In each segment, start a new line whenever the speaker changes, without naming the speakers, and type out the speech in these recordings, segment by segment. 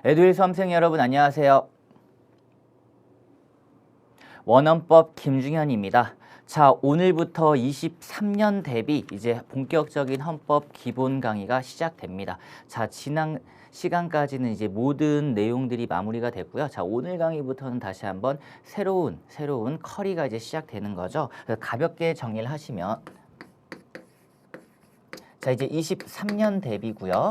에듀윌 수험생 여러분 안녕하세요. 원헌법 김중현입니다. 자, 오늘부터 23년 대비 이제 본격적인 헌법 기본 강의가 시작됩니다. 자, 지난 시간까지는 이제 모든 내용들이 마무리가 됐고요. 자, 오늘 강의부터는 다시 한번 새로운 커리가 이제 시작되는 거죠. 그래서 가볍게 정리를 하시면 자, 이제 23년 대비고요.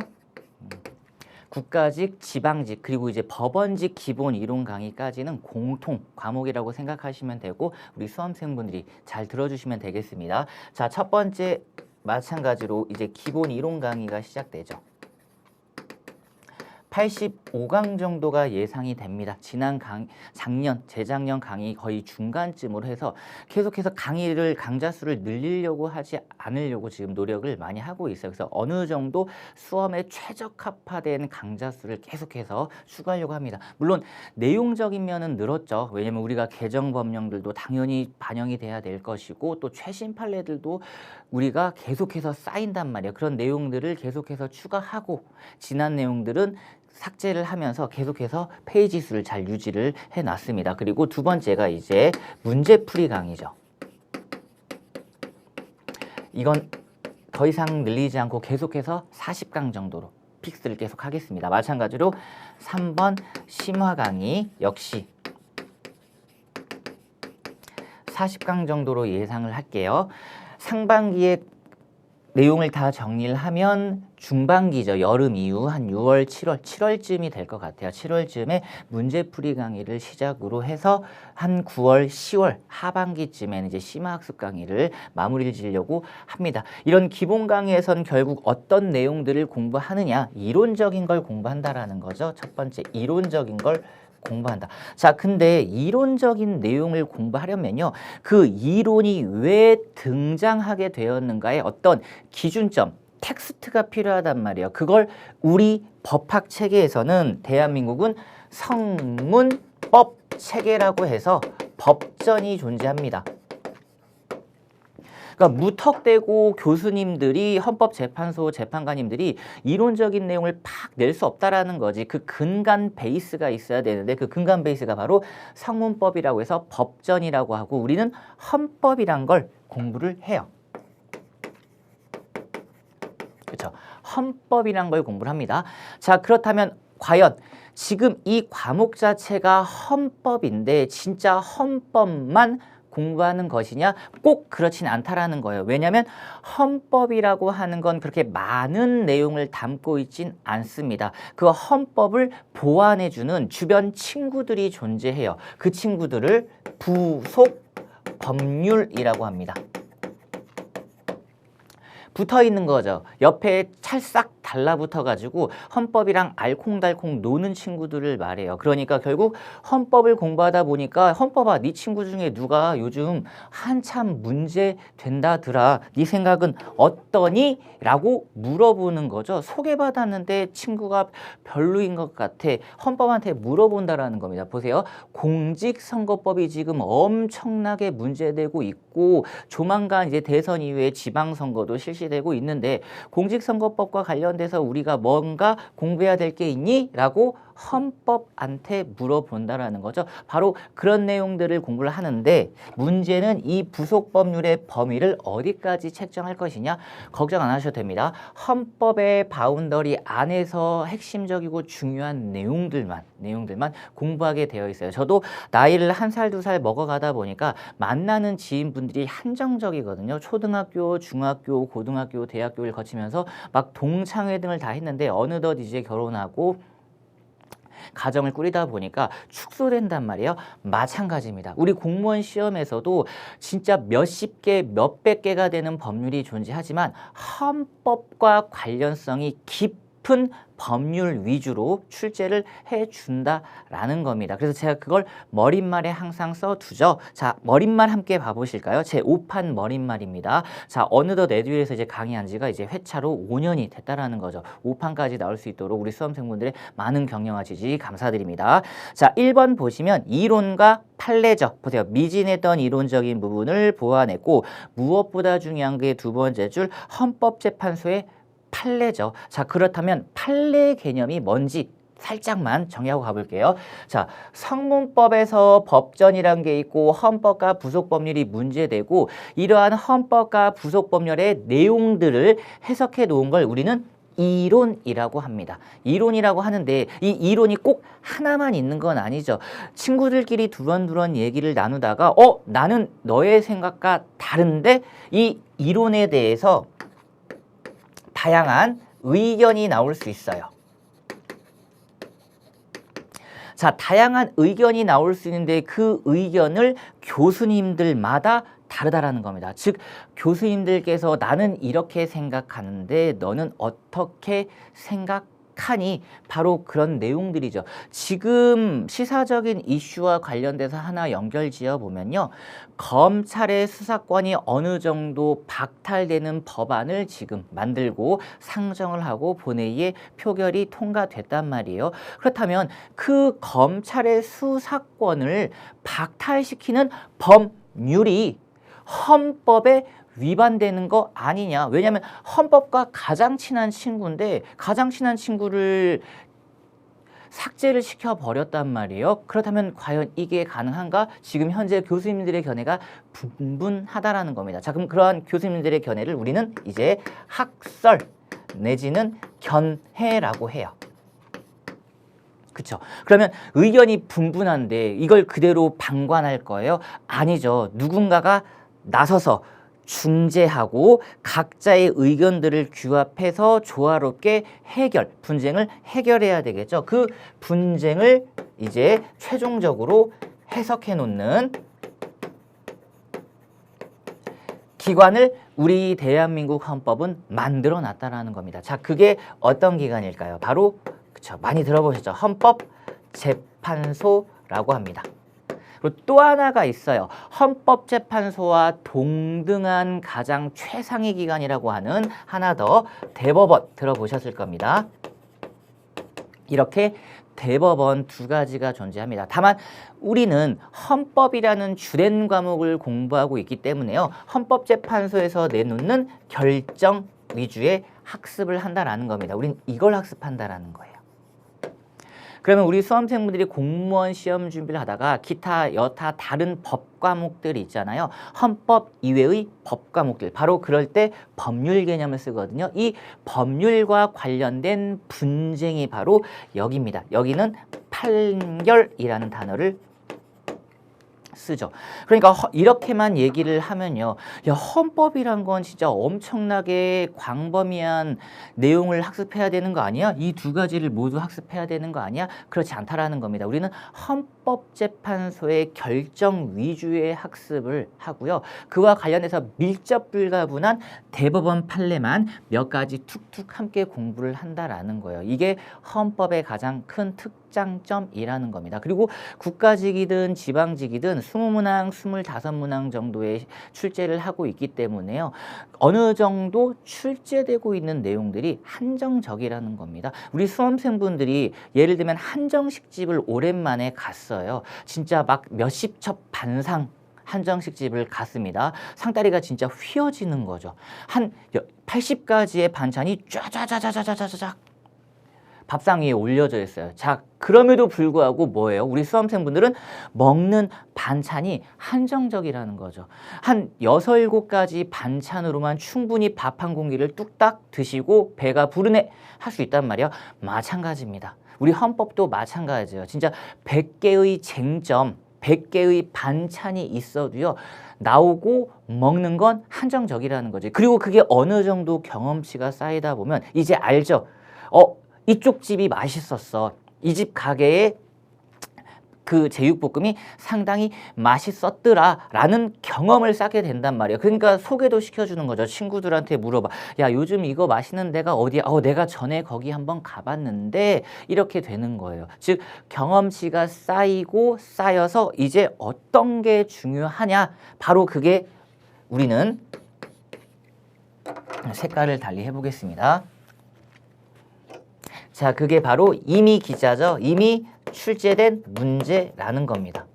국가직, 지방직, 그리고 이제 법원직 기본 이론 강의까지는 공통 과목이라고 생각하시면 되고 우리 수험생분들이 잘 들어주시면 되겠습니다. 자, 첫 번째 마찬가지로 이제 기본 이론 강의가 시작되죠. 85강 정도가 예상이 됩니다. 재작년 강의 거의 중간쯤으로 해서 계속해서 강좌 수를 늘리려고 하지 않으려고 지금 노력을 많이 하고 있어요. 그래서 어느 정도 수험에 최적화된 강좌 수를 계속해서 추가하려고 합니다. 물론 내용적인 면은 늘었죠. 왜냐면 우리가 개정 법령들도 당연히 반영이 돼야 될 것이고 또 최신 판례들도 우리가 계속해서 쌓인단 말이에요. 그런 내용들을 계속해서 추가하고 지난 내용들은 삭제를 하면서 계속해서 페이지 수를 잘 유지를 해놨습니다. 그리고 두 번째가 이제 문제풀이 강의죠. 이건 더 이상 늘리지 않고 계속해서 40강 정도로 픽스를 계속 하겠습니다. 마찬가지로 3번 심화 강의 역시 40강 정도로 예상을 할게요. 상반기에 내용을 다 정리를 하면 중반기죠. 여름 이후 한 6월, 7월쯤이 될 것 같아요. 7월쯤에 문제풀이 강의를 시작으로 해서 한 9월, 10월 하반기쯤에는 이제 심화학습 강의를 마무리를 지으려고 합니다. 이런 기본 강의에서는 결국 어떤 내용들을 공부하느냐, 이론적인 걸 공부한다라는 거죠. 첫 번째, 이론적인 걸 공부한다. 자, 근데 이론적인 내용을 공부하려면요, 그 이론이 왜 등장하게 되었는가의 어떤 기준점, 텍스트가 필요하단 말이에요. 그걸 우리 법학 체계에서는 대한민국은 성문법 체계라고 해서 법전이 존재합니다. 그러니까 무턱대고 교수님들이 헌법재판소 재판관님들이 이론적인 내용을 팍 낼 수 없다라는 거지. 그 근간 베이스가 있어야 되는데 그 근간 베이스가 바로 성문법이라고 해서 법전이라고 하고 우리는 헌법이란 걸 공부를 해요. 그렇죠? 헌법이란 걸 공부를 합니다. 자, 그렇다면 과연 지금 이 과목 자체가 헌법인데 진짜 헌법만 공부하는 것이냐? 꼭 그렇진 않다라는 거예요. 왜냐하면 헌법이라고 하는 건 그렇게 많은 내용을 담고 있진 않습니다. 그 헌법을 보완해주는 주변 친구들이 존재해요. 그 친구들을 부속 법률이라고 합니다. 붙어 있는 거죠. 옆에 찰싹 달라붙어 가지고 헌법이랑 알콩달콩 노는 친구들을 말해요. 그러니까 결국 헌법을 공부하다 보니까 헌법아, 네 친구 중에 누가 요즘 한참 문제 된다더라. 네 생각은 어떠니? 라고 물어보는 거죠. 소개받았는데 친구가 별로인 것 같아. 헌법한테 물어본다라는 겁니다. 보세요. 공직선거법이 지금 엄청나게 문제되고 있고 조만간 이제 대선 이후에 지방선거도 실시되고 있는데 공직선거법과 관련돼서 우리가 뭔가 공부해야 될 게 있니? 라고 헌법한테 물어본다라는 거죠. 바로 그런 내용들을 공부를 하는데 문제는 이 부속 법률의 범위를 어디까지 책정할 것이냐? 걱정 안 하셔도 됩니다. 헌법의 바운더리 안에서 핵심적이고 중요한 내용들만 공부하게 되어 있어요. 저도 나이를 한 살, 두 살 먹어가다 보니까 만나는 지인분들이 한정적이거든요. 초등학교, 중학교, 고등학교, 대학교를 거치면서 막 동창회 등을 다 했는데 어느덧 이제 결혼하고 가정을 꾸리다 보니까 축소된단 말이에요. 마찬가지입니다. 우리 공무원 시험에서도 진짜 몇십 개, 몇백 개가 되는 법률이 존재하지만 헌법과 관련성이 깊은 법률 위주로 출제를 해준다라는 겁니다. 그래서 제가 그걸 머릿말에 항상 써두죠. 자, 머릿말 함께 봐보실까요? 제 5판 머릿말입니다. 자, 어느덧 에듀윌에서 이제 강의한 지가 이제 회차로 5년이 됐다라는 거죠. 5판까지 나올 수 있도록 우리 수험생분들의 많은 격려와 지지 감사드립니다. 자, 1번 보시면 이론과 판례죠. 보세요. 미진했던 이론적인 부분을 보완했고 무엇보다 중요한 게 두 번째 줄 헌법재판소의 판례죠. 자, 그렇다면 판례 개념이 뭔지 살짝만 정리하고 가볼게요. 자, 성문법에서 법전이란 게 있고 헌법과 부속법률이 문제되고 이러한 헌법과 부속법률의 내용들을 해석해 놓은 걸 우리는 이론이라고 합니다. 이론이라고 하는데 이 이론이 꼭 하나만 있는 건 아니죠. 친구들끼리 두런두런 얘기를 나누다가 나는 너의 생각과 다른데 이 이론에 대해서 다양한 의견이 나올 수 있어요. 자, 다양한 의견이 나올 수 있는데 그 의견을 교수님들마다 다르다라는 겁니다. 즉, 교수님들께서 나는 이렇게 생각하는데 너는 어떻게 생각하니? 바로 그런 내용들이죠. 지금 시사적인 이슈와 관련돼서 하나 연결 지어 보면요. 검찰의 수사권이 어느 정도 박탈되는 법안을 지금 만들고 상정을 하고 본회의에 표결이 통과됐단 말이에요. 그렇다면 그 검찰의 수사권을 박탈시키는 법률이 헌법에 위반되는 거 아니냐. 왜냐하면 헌법과 가장 친한 친구인데 가장 친한 친구를 삭제를 시켜버렸단 말이에요. 그렇다면 과연 이게 가능한가? 지금 현재 교수님들의 견해가 분분하다라는 겁니다. 자, 그럼 그러한 교수님들의 견해를 우리는 이제 학설 내지는 견해라고 해요. 그쵸? 그러면 의견이 분분한데 이걸 그대로 방관할 거예요? 아니죠. 누군가가 나서서 중재하고 각자의 의견들을 규합해서 조화롭게 분쟁을 해결해야 되겠죠. 그 분쟁을 이제 최종적으로 해석해 놓는 기관을 우리 대한민국 헌법은 만들어 놨다라는 겁니다. 자, 그게 어떤 기관일까요? 바로 그쵸, 많이 들어보셨죠? 헌법재판소라고 합니다. 그리고 또 하나가 있어요. 헌법재판소와 동등한 가장 최상위 기관이라고 하는 하나 더 대법원 들어보셨을 겁니다. 이렇게 대법원 두 가지가 존재합니다. 다만 우리는 헌법이라는 주된 과목을 공부하고 있기 때문에요. 헌법재판소에서 내놓는 결정 위주의 학습을 한다라는 겁니다. 우린 이걸 학습한다라는 거예요. 그러면 우리 수험생분들이 공무원 시험 준비를 하다가 기타 여타 다른 법 과목들이 있잖아요. 헌법 이외의 법 과목들. 바로 그럴 때 법률 개념을 쓰거든요. 이 법률과 관련된 분쟁이 바로 여기입니다. 여기는 판결이라는 단어를 쓰죠. 그러니까 이렇게만 얘기를 하면요. 야, 헌법이란 건 진짜 엄청나게 광범위한 내용을 학습해야 되는 거 아니야? 이 두 가지를 모두 학습해야 되는 거 아니야? 그렇지 않다라는 겁니다. 우리는 헌법재판소의 결정 위주의 학습을 하고요. 그와 관련해서 밀접 불가분한 대법원 판례만 몇 가지 툭툭 함께 공부를 한다라는 거예요. 이게 헌법의 가장 큰 특장점이라는 겁니다. 그리고 국가직이든 지방직이든 20문항, 25문항 정도의 출제를 하고 있기 때문에요. 어느 정도 출제되고 있는 내용들이 한정적이라는 겁니다. 우리 수험생분들이 예를 들면 한정식집을 오랜만에 갔어요. 진짜 막 몇십 첩 반상 한정식집을 갔습니다. 상다리가 진짜 휘어지는 거죠. 한 80가지의 반찬이 쫙쫙쫙쫙쫙쫙 밥상 위에 올려져 있어요. 자, 그럼에도 불구하고 뭐예요? 우리 수험생분들은 먹는 반찬이 한정적이라는 거죠. 한 6, 7가지 반찬으로만 충분히 밥 한 공기를 뚝딱 드시고 배가 부르네 할 수 있단 말이에요. 마찬가지입니다. 우리 헌법도 마찬가지예요. 진짜 100개의 쟁점, 100개의 반찬이 있어도요. 나오고 먹는 건 한정적이라는 거죠. 그리고 그게 어느 정도 경험치가 쌓이다 보면 이제 알죠. 이쪽 집이 맛있었어. 이 집 가게에 그 제육볶음이 상당히 맛있었더라 라는 경험을 쌓게 된단 말이에요. 그러니까 소개도 시켜주는 거죠. 친구들한테 물어봐. 야, 요즘 이거 맛있는 데가 어디야? 내가 전에 거기 한번 가봤는데 이렇게 되는 거예요. 즉 경험치가 쌓이고 쌓여서 이제 어떤 게 중요하냐? 바로 그게 우리는 색깔을 달리 해보겠습니다. 자, 그게 바로 이미 기자죠. 이미 출제된 문제라는 겁니다.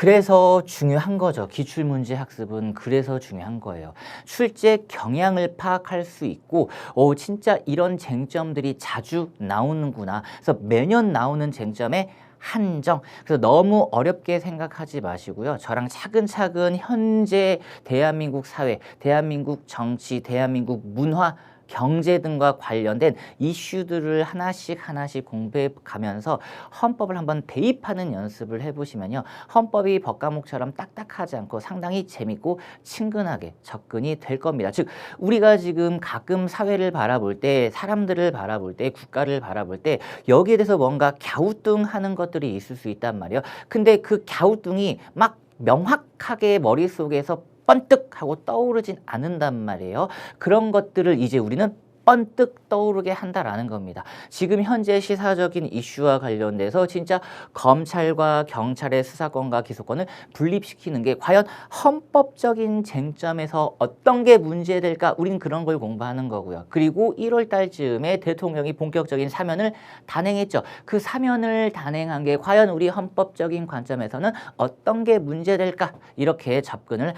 그래서 중요한 거죠. 기출문제 학습은 그래서 중요한 거예요. 출제 경향을 파악할 수 있고 진짜 이런 쟁점들이 자주 나오는구나. 그래서 매년 나오는 쟁점에 한정. 그래서 너무 어렵게 생각하지 마시고요. 저랑 차근차근 현재 대한민국 사회, 대한민국 정치, 대한민국 문화, 경제 등과 관련된 이슈들을 하나씩 공부해 가면서 헌법을 한번 대입하는 연습을 해보시면요. 헌법이 법과목처럼 딱딱하지 않고 상당히 재밌고 친근하게 접근이 될 겁니다. 즉 우리가 지금 가끔 사회를 바라볼 때, 사람들을 바라볼 때, 국가를 바라볼 때 여기에 대해서 뭔가 갸우뚱하는 것들이 있을 수 있단 말이에요. 근데 그 갸우뚱이 막 명확하게 머릿속에서 번뜩하고 떠오르진 않는단 말이에요. 그런 것들을 이제 우리는 번뜩 떠오르게 한다라는 겁니다. 지금 현재 시사적인 이슈와 관련돼서 진짜 검찰과 경찰의 수사권과 기소권을 분립시키는 게 과연 헌법적인 쟁점에서 어떤 게 문제될까? 우린 그런 걸 공부하는 거고요. 그리고 1월 달쯤에 대통령이 본격적인 사면을 단행했죠. 그 사면을 단행한 게 과연 우리 헌법적인 관점에서는 어떤 게 문제될까? 이렇게 접근을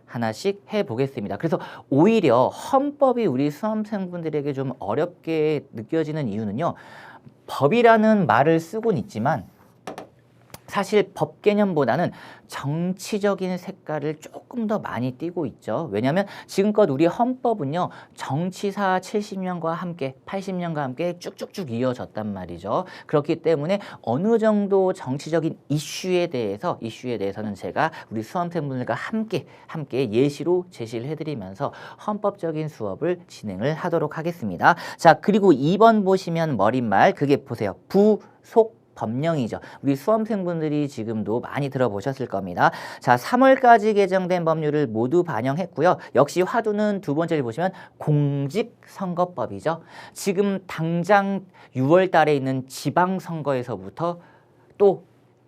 하나씩 해보겠습니다. 그래서 오히려 헌법이 우리 수험생분들에게 좀 어렵게 느껴지는 이유는요. 법이라는 말을 쓰고는 있지만 사실 법 개념보다는 정치적인 색깔을 조금 더 많이 띠고 있죠. 왜냐하면 지금껏 우리 헌법은요. 정치사 70년과 함께 80년과 함께 쭉쭉쭉 이어졌단 말이죠. 그렇기 때문에 어느 정도 정치적인 이슈에 대해서는 제가 우리 수험생분들과 함께 예시로 제시를 해드리면서 헌법적인 수업을 진행을 하도록 하겠습니다. 자, 그리고 2번 보시면 머릿말 그게 보세요. 부속 법령이죠. 우리 수험생분들이 지금도 많이 들어보셨을 겁니다. 자, 3월까지 개정된 법률을 모두 반영했고요. 역시 화두는 두 번째를 보시면 공직선거법이죠. 지금 당장 6월 달에 있는 지방선거에서부터 또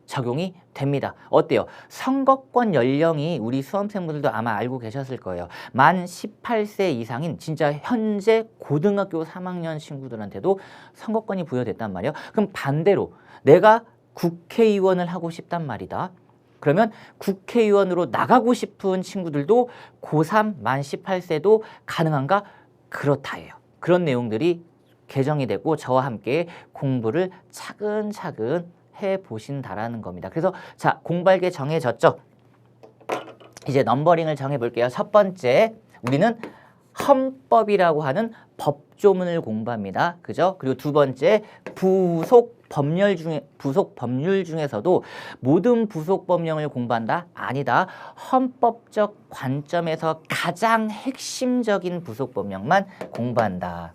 적용이 됩니다. 어때요? 선거권 연령이 우리 수험생분들도 아마 알고 계셨을 거예요. 만 18세 이상인 진짜 현재 고등학교 3학년 친구들한테도 선거권이 부여됐단 말이에요. 그럼 반대로 내가 국회의원을 하고 싶단 말이다. 그러면 국회의원으로 나가고 싶은 친구들도 고3 만 18세도 가능한가? 그렇다예요. 그런 내용들이 개정이 되고 저와 함께 공부를 차근차근 해보신다라는 겁니다. 그래서 자, 공부할 정해졌죠? 이제 넘버링을 정해볼게요. 첫 번째, 우리는 헌법이라고 하는 법조문을 공부합니다. 그죠? 그리고 두 번째, 부속 법률 중에서도 모든 부속 법령을 공부한다? 아니다. 헌법적 관점에서 가장 핵심적인 부속 법령만 공부한다.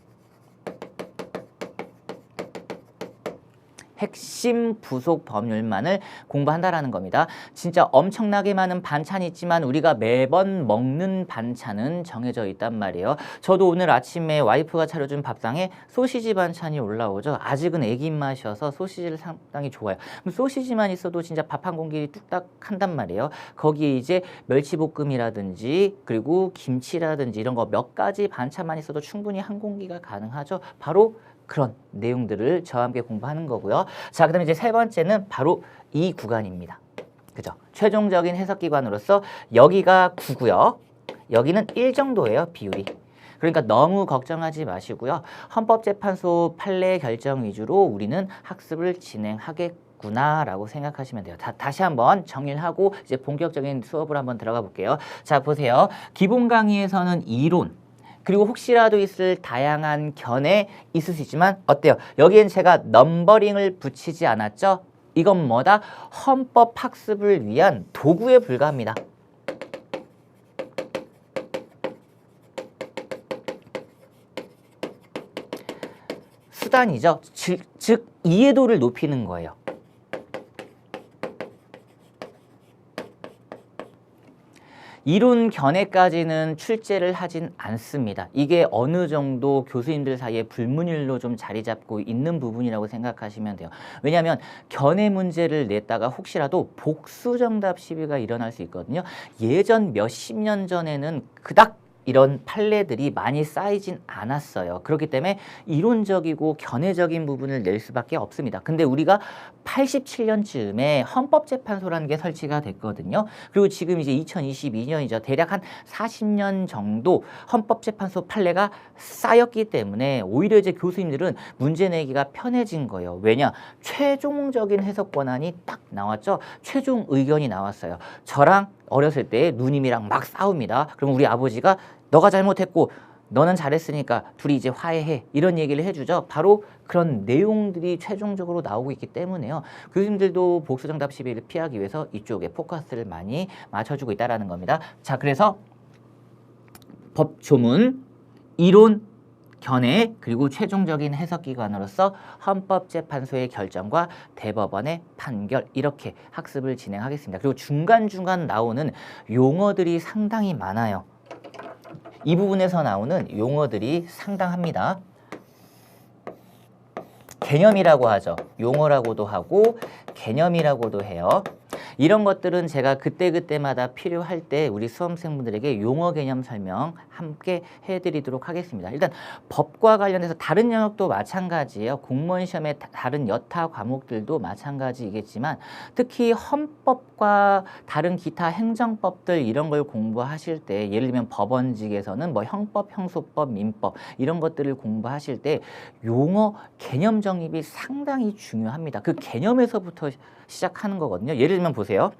핵심 부속 법률만을 공부한다라는 겁니다. 진짜 엄청나게 많은 반찬이 있지만 우리가 매번 먹는 반찬은 정해져 있단 말이에요. 저도 오늘 아침에 와이프가 차려준 밥상에 소시지 반찬이 올라오죠. 아직은 애기 입맛이어서 소시지를 상당히 좋아해요. 그럼 소시지만 있어도 진짜 밥 한 공기 뚝딱 한단 말이에요. 거기에 이제 멸치볶음이라든지 그리고 김치라든지 이런 거 몇 가지 반찬만 있어도 충분히 한 공기가 가능하죠. 바로 그런 내용들을 저와 함께 공부하는 거고요. 자, 그다음에 이제 세 번째는 바로 이 구간입니다. 그죠? 최종적인 해석기관으로서 여기가 9고요. 여기는 1 정도예요, 비율이. 그러니까 너무 걱정하지 마시고요. 헌법재판소 판례 결정 위주로 우리는 학습을 진행하겠구나라고 생각하시면 돼요. 다시 한번 정리를 하고 이제 본격적인 수업을 한번 들어가 볼게요. 자, 보세요. 기본 강의에서는 이론 그리고 혹시라도 있을 다양한 견해 있을 수 있지만 어때요? 여기엔 제가 넘버링을 붙이지 않았죠? 이건 뭐다? 헌법 학습을 위한 도구에 불과합니다. 수단이죠. 즉 이해도를 높이는 거예요. 이론 견해까지는 출제를 하진 않습니다. 이게 어느 정도 교수님들 사이에 불문율로 좀 자리 잡고 있는 부분이라고 생각하시면 돼요. 왜냐하면 견해 문제를 냈다가 혹시라도 복수 정답 시비가 일어날 수 있거든요. 예전 몇십 년 전에는 그닥 이런 판례들이 많이 쌓이진 않았어요. 그렇기 때문에 이론적이고 견해적인 부분을 낼 수밖에 없습니다. 근데 우리가 87년쯤에 헌법재판소라는 게 설치가 됐거든요. 그리고 지금 이제 2022년이죠. 대략 한 40년 정도 헌법재판소 판례가 쌓였기 때문에 오히려 이제 교수님들은 문제 내기가 편해진 거예요. 왜냐? 최종적인 해석 권한이 딱 나왔죠. 최종 의견이 나왔어요. 저랑 어렸을 때 누님이랑 막 싸웁니다. 그럼 우리 아버지가 너가 잘못했고 너는 잘했으니까 둘이 이제 화해해. 이런 얘기를 해주죠. 바로 그런 내용들이 최종적으로 나오고 있기 때문에요. 교수님들도 복수정답 시비를 피하기 위해서 이쪽에 포커스를 많이 맞춰주고 있다는 겁니다. 자, 그래서 법조문, 이론, 견해, 그리고 최종적인 해석기관으로서 헌법재판소의 결정과 대법원의 판결 이렇게 학습을 진행하겠습니다. 그리고 중간중간 나오는 용어들이 상당히 많아요. 이 부분에서 나오는 용어들이 상당합니다. 개념이라고 하죠. 용어라고도 하고 개념이라고도 해요. 이런 것들은 제가 그때그때마다 필요할 때 우리 수험생분들에게 용어 개념 설명 함께 해드리도록 하겠습니다. 일단 법과 관련해서 다른 영역도 마찬가지예요. 공무원 시험의 다른 여타 과목들도 마찬가지이겠지만 특히 헌법과 다른 기타 행정법들 이런 걸 공부하실 때 예를 들면 법원직에서는 뭐 형법, 형소법, 민법 이런 것들을 공부하실 때 용어 개념 정립이 상당히 중요합니다. 그 개념에서부터 시작하는 거거든요. 예를 들면 보세요.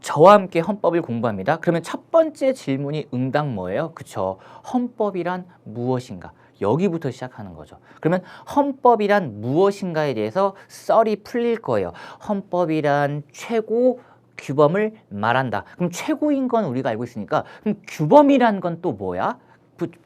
저와 함께 헌법을 공부합니다. 그러면 첫 번째 질문이 응당 뭐예요? 그쵸? 헌법이란 무엇인가? 여기부터 시작하는 거죠. 그러면 헌법이란 무엇인가에 대해서 썰이 풀릴 거예요. 헌법이란 최고 규범을 말한다. 그럼 최고인 건 우리가 알고 있으니까 그럼 규범이란 건 또 뭐야?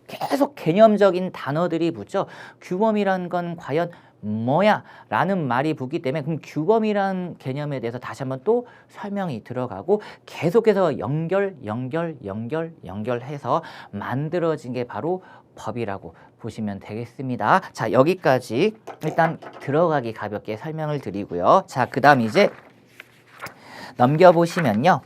계속 개념적인 단어들이 붙죠. 규범이란 건 과연 뭐야? 라는 말이 붙기 때문에 그럼 규범이란 개념에 대해서 다시 한번 또 설명이 들어가고 계속해서 연결해서 만들어진 게 바로 법이라고 보시면 되겠습니다. 자, 여기까지 일단 들어가기 가볍게 설명을 드리고요. 자, 그 다음 이제 넘겨보시면요.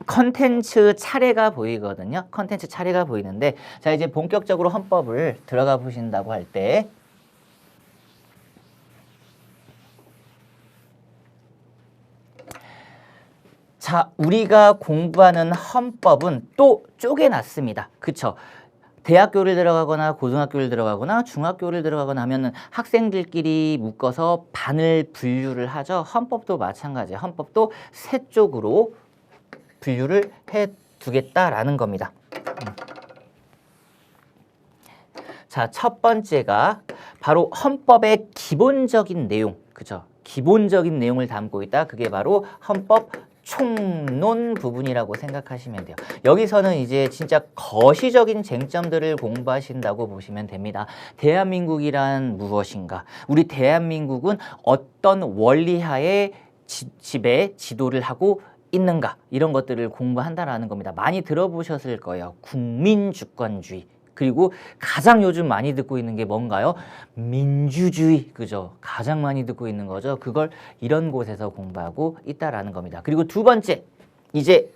컨텐츠 차례가 보이거든요. 컨텐츠 차례가 보이는데 자, 이제 본격적으로 헌법을 들어가 보신다고 할 때 자, 우리가 공부하는 헌법은 또 쪼개놨습니다. 그쵸? 대학교를 들어가거나 고등학교를 들어가거나 중학교를 들어가거나 하면은 학생들끼리 묶어서 반을 분류를 하죠. 헌법도 마찬가지예요. 헌법도 세 쪽으로 분류를 해 두겠다라는 겁니다. 자, 첫 번째가 바로 헌법의 기본적인 내용, 그죠? 기본적인 내용을 담고 있다. 그게 바로 헌법 총론 부분이라고 생각하시면 돼요. 여기서는 이제 진짜 거시적인 쟁점들을 공부하신다고 보시면 됩니다. 대한민국이란 무엇인가? 우리 대한민국은 어떤 원리하에 지도를 하고 있는가? 이런 것들을 공부한다라는 겁니다. 많이 들어보셨을 거예요. 국민주권주의. 그리고 가장 요즘 많이 듣고 있는 게 뭔가요? 민주주의, 그죠? 가장 많이 듣고 있는 거죠. 그걸 이런 곳에서 공부하고 있다라는 겁니다. 그리고 두 번째, 이제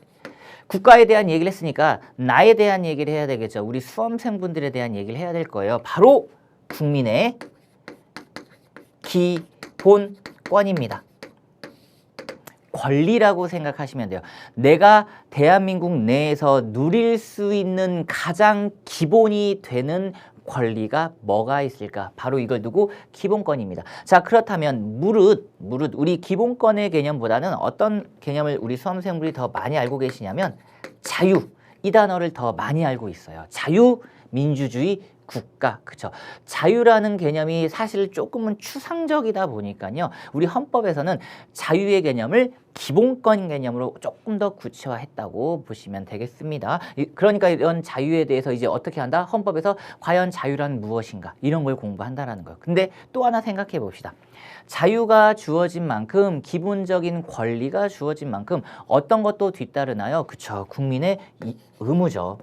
국가에 대한 얘기를 했으니까 나에 대한 얘기를 해야 되겠죠. 우리 수험생분들에 대한 얘기를 해야 될 거예요. 바로 국민의 기본권입니다. 권리라고 생각하시면 돼요. 내가 대한민국 내에서 누릴 수 있는 가장 기본이 되는 권리가 뭐가 있을까? 바로 이걸 두고 기본권입니다. 자, 그렇다면 무릇 우리 기본권의 개념보다는 어떤 개념을 우리 수험생분들이 더 많이 알고 계시냐면 자유, 이 단어를 더 많이 알고 있어요. 자유, 민주주의, 국가, 그쵸? 자유라는 개념이 사실 조금은 추상적이다 보니까요. 우리 헌법에서는 자유의 개념을 기본권 개념으로 조금 더 구체화했다고 보시면 되겠습니다. 그러니까 이런 자유에 대해서 이제 어떻게 한다? 헌법에서 과연 자유란 무엇인가? 이런 걸 공부한다라는 거예요. 근데 또 하나 생각해 봅시다. 자유가 주어진 만큼 기본적인 권리가 주어진 만큼 어떤 것도 뒤따르나요? 그쵸? 국민의 의무죠.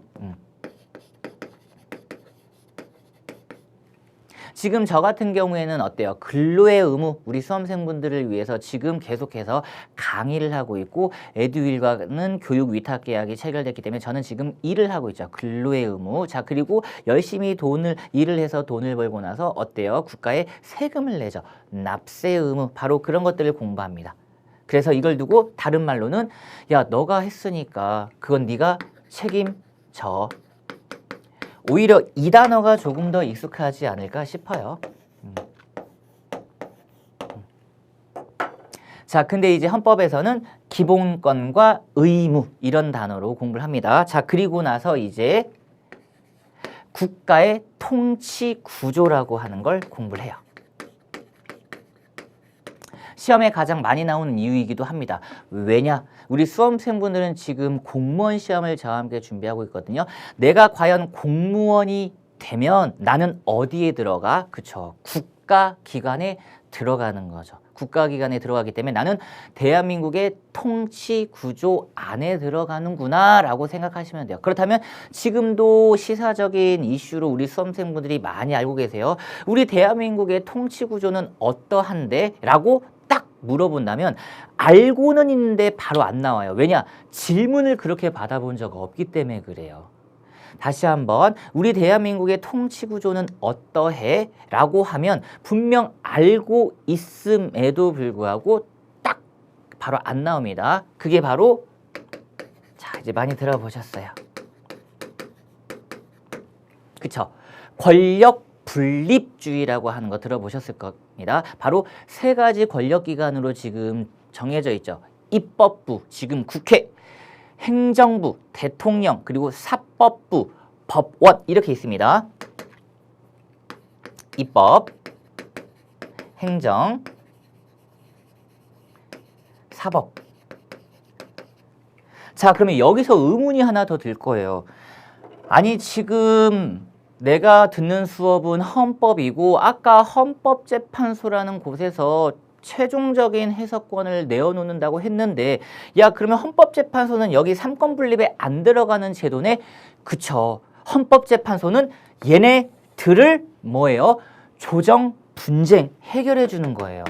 지금 저 같은 경우에는 어때요? 근로의 의무, 우리 수험생분들을 위해서 지금 계속해서 강의를 하고 있고 에듀윌과는 교육 위탁 계약이 체결됐기 때문에 저는 지금 일을 하고 있죠. 근로의 의무. 자, 그리고 열심히 일을 해서 돈을 벌고 나서 어때요? 국가에 세금을 내죠. 납세 의무. 바로 그런 것들을 공부합니다. 그래서 이걸 두고 다른 말로는 야, 너가 했으니까 그건 네가 책임져. 오히려 이 단어가 조금 더 익숙하지 않을까 싶어요. 자, 근데 이제 헌법에서는 기본권과 의무 이런 단어로 공부를 합니다. 자, 그리고 나서 이제 국가의 통치 구조라고 하는 걸 공부를 해요. 시험에 가장 많이 나오는 이유이기도 합니다. 왜냐? 우리 수험생분들은 지금 공무원 시험을 저와 함께 준비하고 있거든요. 내가 과연 공무원이 되면 나는 어디에 들어가? 그쵸. 국가기관에 들어가는 거죠. 국가기관에 들어가기 때문에 나는 대한민국의 통치 구조 안에 들어가는구나 라고 생각하시면 돼요. 그렇다면 지금도 시사적인 이슈로 우리 수험생분들이 많이 알고 계세요. 우리 대한민국의 통치 구조는 어떠한데? 라고 딱 물어본다면 알고는 있는데 바로 안 나와요. 왜냐? 질문을 그렇게 받아본 적 없기 때문에 그래요. 다시 한번 우리 대한민국의 통치 구조는 어떠해? 라고 하면 분명 알고 있음에도 불구하고 딱 바로 안 나옵니다. 그게 바로 자, 이제 많이 들어보셨어요. 그쵸? 권력 분립주의라고 하는 거 들어보셨을 겁니다. 바로 세 가지 권력기관으로 지금 정해져 있죠. 입법부, 지금 국회, 행정부, 대통령, 그리고 사법부, 법원 이렇게 있습니다. 입법, 행정, 사법. 자, 그러면 여기서 의문이 하나 더 들 거예요. 아니, 지금 내가 듣는 수업은 헌법이고 아까 헌법재판소라는 곳에서 최종적인 해석권을 내어놓는다고 했는데 야, 그러면 헌법재판소는 여기 삼권 분립에 안 들어가는 제도네? 그쵸. 헌법재판소는 얘네들을 뭐예요? 조정, 분쟁, 해결해 주는 거예요.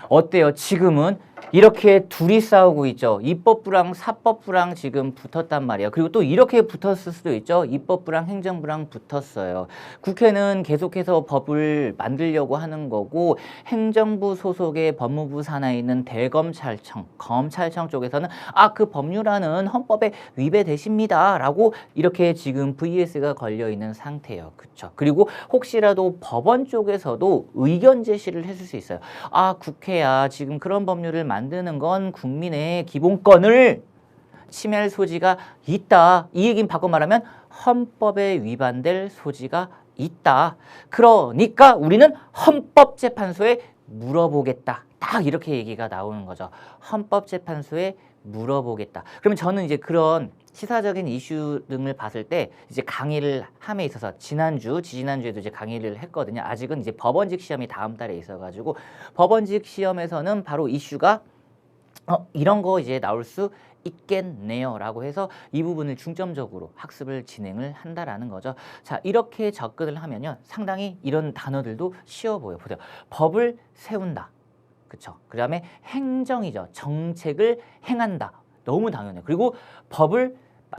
어때요? 지금은 이렇게 둘이 싸우고 있죠. 입법부랑 사법부랑 지금 붙었단 말이에요. 그리고 또 이렇게 붙었을 수도 있죠. 입법부랑 행정부랑 붙었어요. 국회는 계속해서 법을 만들려고 하는 거고 행정부 소속의 법무부 산하에 있는 대검찰청, 검찰청 쪽에서는 아, 그 법률안은 헌법에 위배되십니다. 라고 이렇게 지금 VS가 걸려있는 상태예요. 그쵸? 그리고 혹시라도 법원 쪽에서도 의견 제시를 해줄 수 있어요. 아, 국회야. 지금 그런 법률을 만드는 건 국민의 기본권을 침해할 소지가 있다. 이 얘기는 바꿔 말하면 헌법에 위반될 소지가 있다. 그러니까 우리는 헌법재판소에 물어보겠다. 딱 이렇게 얘기가 나오는 거죠. 헌법재판소에 물어보겠다. 그러면 저는 이제 그런 시사적인 이슈 등을 봤을 때 이제 강의를 함에 있어서 지지난주에도 이제 강의를 했거든요. 아직은 이제 법원직 시험이 다음 달에 있어가지고 법원직 시험에서는 바로 이슈가 이런 거 이제 나올 수 있겠네요 라고 해서 이 부분을 중점적으로 학습을 진행을 한다라는 거죠. 자, 이렇게 접근을 하면요 상당히 이런 단어들도 쉬워 보여. 보세요. 법을 세운다. 그쵸? 그 다음에 행정이죠. 정책을 행한다. 너무 당연해요. 그리고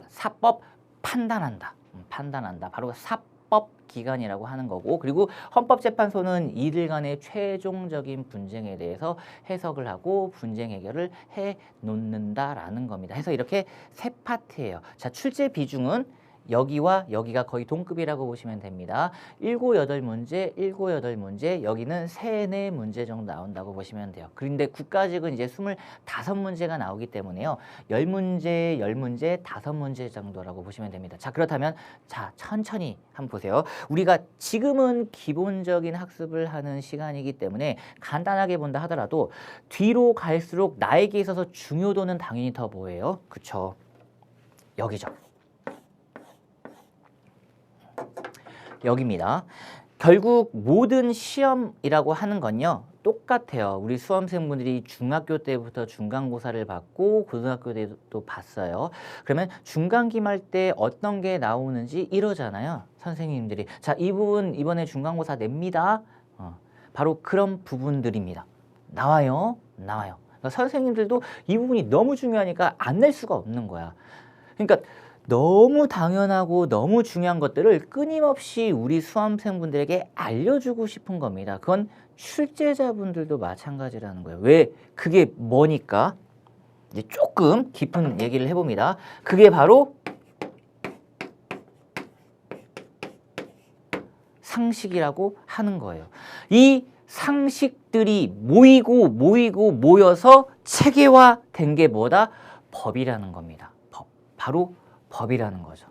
사법 판단한다. 판단한다. 바로 사법기관이라고 하는 거고, 그리고 헌법재판소는 이들 간의 최종적인 분쟁에 대해서 해석을 하고 분쟁 해결을 해 놓는다라는 겁니다. 해서 이렇게 세 파트예요. 자, 출제 비중은 여기와 여기가 거의 동급이라고 보시면 됩니다. 7, 8문제, 7, 8문제, 여기는 3, 4문제 정도 나온다고 보시면 돼요. 그런데 국가직은 이제 25문제가 나오기 때문에요. 10문제, 10문제, 5문제 정도라고 보시면 됩니다. 자, 그렇다면 자, 천천히 한번 보세요. 우리가 지금은 기본적인 학습을 하는 시간이기 때문에 간단하게 본다 하더라도 뒤로 갈수록 나에게 있어서 중요도는 당연히 더 뭐예요? 그쵸? 여기죠. 여기입니다. 결국 모든 시험이라고 하는 건요. 똑같아요. 우리 수험생분들이 중학교 때부터 중간고사를 받고 고등학교 때도 봤어요. 그러면 중간기말 때 어떤 게 나오는지 이러잖아요. 선생님들이. 자, 이 부분 이번에 중간고사 냅니다. 바로 그런 부분들입니다. 나와요. 나와요. 그러니까 선생님들도 이 부분이 너무 중요하니까 안 낼 수가 없는 거야. 그러니까 너무 당연하고 너무 중요한 것들을 끊임없이 우리 수험생분들에게 알려주고 싶은 겁니다. 그건 출제자분들도 마찬가지라는 거예요. 왜? 그게 뭐니까? 이제 조금 깊은 얘기를 해봅니다. 그게 바로 상식이라고 하는 거예요. 이 상식들이 모여서 체계화된 게 뭐다? 법이라는 겁니다. 법. 바로 법이라는 거죠.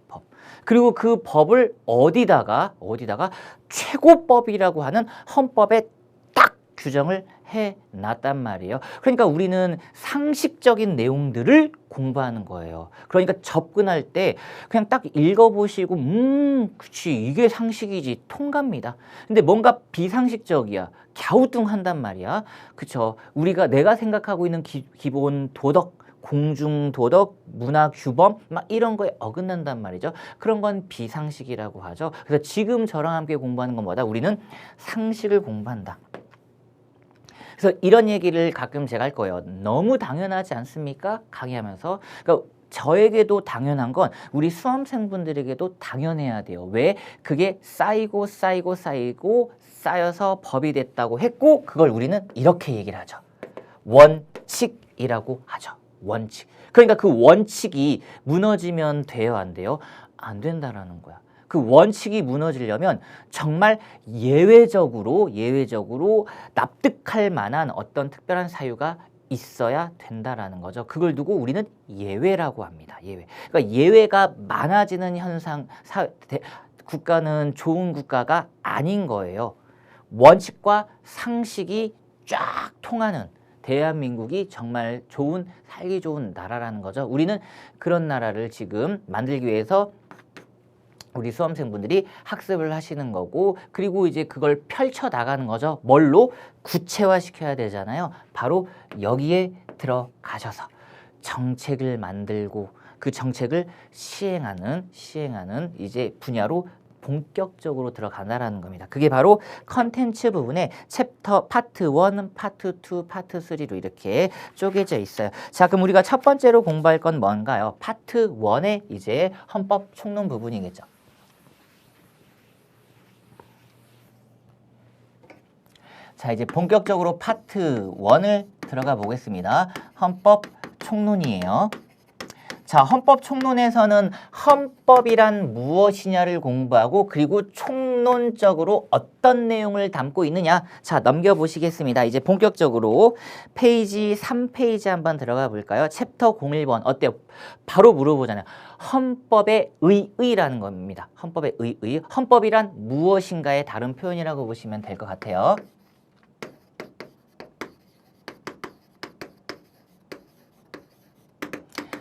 법. 그리고 그 법을 어디다가 최고법이라고 하는 헌법에 딱 규정을 해놨단 말이에요. 그러니까 우리는 상식적인 내용들을 공부하는 거예요. 그러니까 접근할 때 그냥 딱 읽어보시고 그치 이게 상식이지 통갑니다. 근데 뭔가 비상식적이야. 갸우뚱한단 말이야. 그쵸? 내가 생각하고 있는 기본 도덕 공중도덕, 문화규범 막 이런 거에 어긋난단 말이죠. 그런 건 비상식이라고 하죠. 그래서 지금 저랑 함께 공부하는 건 뭐다? 우리는 상식을 공부한다. 그래서 이런 얘기를 가끔 제가 할 거예요. 너무 당연하지 않습니까? 강의하면서. 그러니까 저에게도 당연한 건 우리 수험생분들에게도 당연해야 돼요. 왜? 그게 쌓이고 쌓여서 법이 됐다고 했고 그걸 우리는 이렇게 얘기를 하죠. 원칙이라고 하죠. 원칙. 그러니까 그 원칙이 무너지면 돼요, 안 돼요? 안 된다라는 거야. 그 원칙이 무너지려면 정말 예외적으로 납득할 만한 어떤 특별한 사유가 있어야 된다라는 거죠. 그걸 두고 우리는 예외라고 합니다. 예외. 그러니까 예외가 많아지는 현상, 국가는 좋은 국가가 아닌 거예요. 원칙과 상식이 쫙 통하는 대한민국이 정말 살기 좋은 나라라는 거죠. 우리는 그런 나라를 지금 만들기 위해서 우리 수험생분들이 학습을 하시는 거고 그리고 이제 그걸 펼쳐 나가는 거죠. 뭘로? 구체화시켜야 되잖아요. 바로 여기에 들어가셔서 정책을 만들고 그 정책을 시행하는 이제 분야로 본격적으로 들어간다라는 겁니다. 그게 바로 컨텐츠 부분에 챕터 파트 1, 파트 2, 파트 3로 이렇게 쪼개져 있어요. 자, 그럼 우리가 첫 번째로 공부할 건 뭔가요? 파트 1의 이제 헌법 총론 부분이겠죠. 자, 이제 본격적으로 파트 1을 들어가 보겠습니다. 헌법 총론이에요. 자, 헌법 총론에서는 헌법이란 무엇이냐를 공부하고 그리고 총론적으로 어떤 내용을 담고 있느냐. 자, 넘겨보시겠습니다. 이제 본격적으로 페이지 3페이지 한번 들어가 볼까요? 챕터 01번 어때요? 바로 물어보잖아요. 헌법의 의의라는 겁니다. 헌법의 의의. 헌법이란 무엇인가의 다른 표현이라고 보시면 될 것 같아요.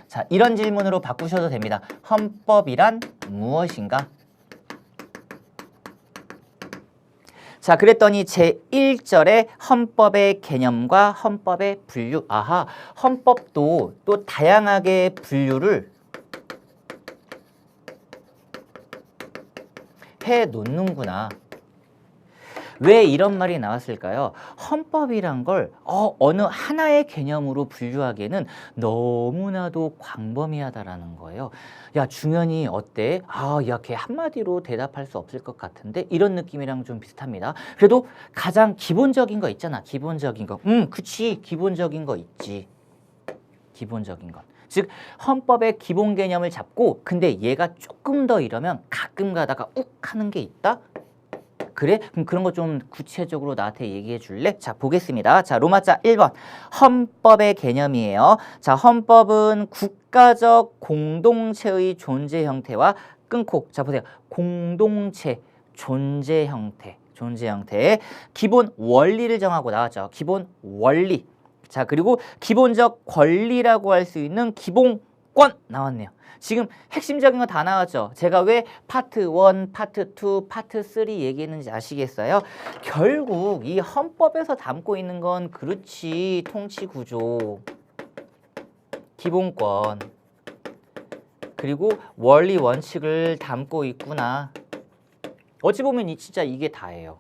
자, 이런 질문으로 바꾸셔도 됩니다. 헌법이란 무엇인가? 자, 그랬더니 제1절에 헌법의 개념과 헌법의 분류. 아하, 헌법도 또 다양하게 분류를 해 놓는구나. 왜 이런 말이 나왔을까요? 헌법이란 걸 어느 하나의 개념으로 분류하기에는 너무나도 광범위하다라는 거예요. 야, 중현이 어때? 야, 걔 한마디로 대답할 수 없을 것 같은데? 이런 느낌이랑 좀 비슷합니다. 그래도 가장 기본적인 거 있잖아. 기본적인 거. 그치. 기본적인 거 있지. 기본적인 것. 즉 헌법의 기본 개념을 잡고 근데 얘가 조금 더 이러면 가끔 가다가 욱 하는 게 있다? 그래? 그럼 그런 거 좀 구체적으로 나한테 얘기해 줄래? 자, 보겠습니다. 자, 로마자 1번. 헌법의 개념이에요. 자, 헌법은 국가적 공동체의 존재 형태와 끊고. 자, 보세요. 공동체, 존재 형태. 기본 원리를 정하고 나왔죠. 기본 원리. 자, 그리고 기본적 권리라고 할 수 있는 기본 기본권 나왔네요. 지금 핵심적인 거 다 나왔죠. 제가 왜 파트 1, 파트 2, 파트 3 얘기했는지 아시겠어요? 결국 이 헌법에서 담고 있는 건 그렇지 통치구조, 기본권, 그리고 원리 원칙을 담고 있구나. 어찌 보면 진짜 이게 다예요.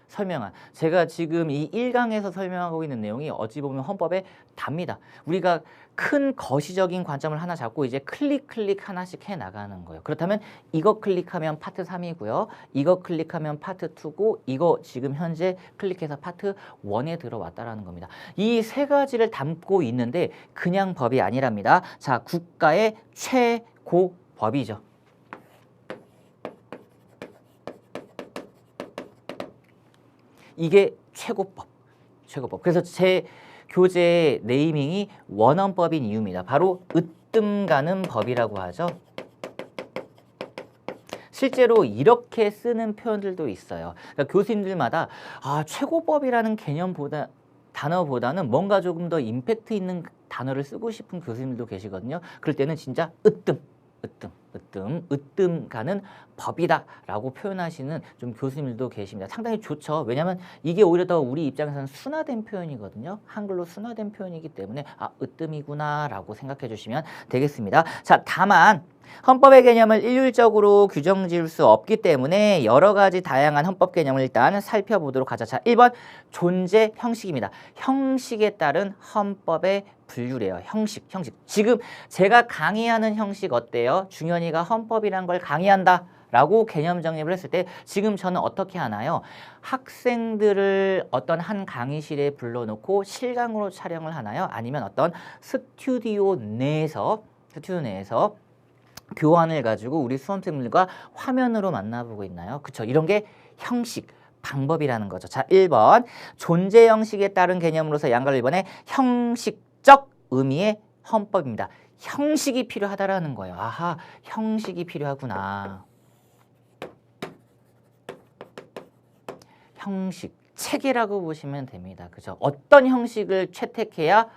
설명한. 제가 지금 이 1강에서 설명하고 있는 내용이 어찌 보면 헌법에 답니다. 우리가 큰 거시적인 관점을 하나 잡고 이제 클릭 하나씩 해 나가는 거예요. 그렇다면 이거 클릭하면 파트 3이고요. 이거 클릭하면 파트 2고 이거 지금 현재 클릭해서 파트 1에 들어왔다라는 겁니다. 이 세 가지를 담고 있는데 그냥 법이 아니랍니다. 자, 국가의 최고 법이죠. 이게 최고법. 그래서 제 교재 네이밍이 원헌법인 이유입니다. 바로 으뜸가는 법이라고 하죠. 실제로 이렇게 쓰는 표현들도 있어요. 그러니까 교수님들마다 최고법이라는 단어보다는 뭔가 조금 더 임팩트 있는 단어를 쓰고 싶은 교수님들도 계시거든요. 그럴 때는 진짜 으뜸 가는 법이다 라고 표현하시는 좀 교수님들도 계십니다. 상당히 좋죠. 왜냐하면 이게 오히려 더 우리 입장에서는 순화된 표현이거든요. 한글로 순화된 표현이기 때문에 으뜸이구나 라고 생각해 주시면 되겠습니다. 자, 다만 헌법의 개념을 일률적으로 규정 지을 수 없기 때문에 여러 가지 다양한 헌법 개념을 일단 살펴보도록 하죠. 자, 1번 존재 형식입니다. 형식에 따른 헌법의 분류래요. 형식. 지금 제가 강의하는 형식 어때요? 중현이가 헌법이란 걸 강의한다 라고 개념 정립을 했을 때 지금 저는 어떻게 하나요? 학생들을 어떤 한 강의실에 불러놓고 실강으로 촬영을 하나요? 아니면 어떤 스튜디오 내에서 교환을 가지고 우리 수험생들과 화면으로 만나보고 있나요? 그쵸? 이런 게 형식, 방법이라는 거죠. 자, 1번 존재 형식에 따른 개념으로서 양가 1번에 형식적 의미의 헌법입니다. 형식이 필요하다라는 거예요. 아하, 형식이 필요하구나. 형식, 체계라고 보시면 됩니다. 그죠? 어떤 형식을 채택해야